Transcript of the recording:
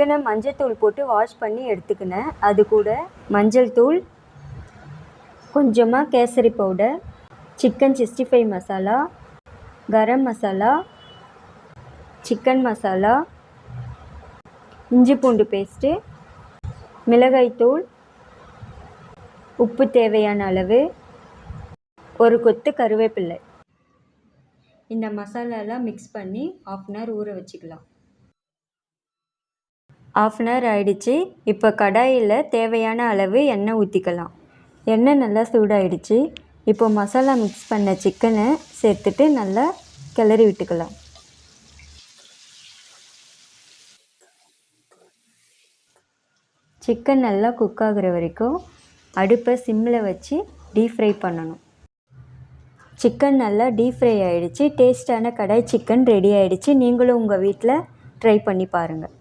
சிக்கனை மஞ்சள் போட்டு வாஷ் பண்ணி எடுத்துக்கினேன். அது கூட மஞ்சள் தூள், கொஞ்சமாக kesari powder, chicken 65 masala, garam masala, chicken masala, இஞ்சி பூண்டு பேஸ்ட்டு, மிளகாய்த்தூள், உப்பு தேவையான அளவு, ஒரு கொத்து கருவேப்பிலை. இந்த மசாலாலாம் மிக்ஸ் பண்ணி 1/2 அன் ஹவர் ஊற வச்சுக்கலாம். 1/2 அன் ஹவர் ஆயிடுச்சு. இப்போ கடாயில் தேவையான அளவு எண்ணெய் ஊற்றிக்கலாம். எண்ணெய் நல்லா சூடாயிடுச்சு. இப்போ மசாலா மிக்ஸ் பண்ண சிக்கனை சேர்த்துட்டு நல்லா கிளறி விட்டுக்கலாம். சிக்கன் நல்லா குக் ஆகுற வரைக்கும் அடுப்பை சிம்மில் வச்சு டீப் ஃப்ரை பண்ணணும். சிக்கன் நல்லா டீப் ஃப்ரை ஆகிடுச்சு. டேஸ்டான கடாய் சிக்கன் ரெடி ஆகிடுச்சு. நீங்களும் உங்கள் வீட்டில் ட்ரை பண்ணி பாருங்கள்.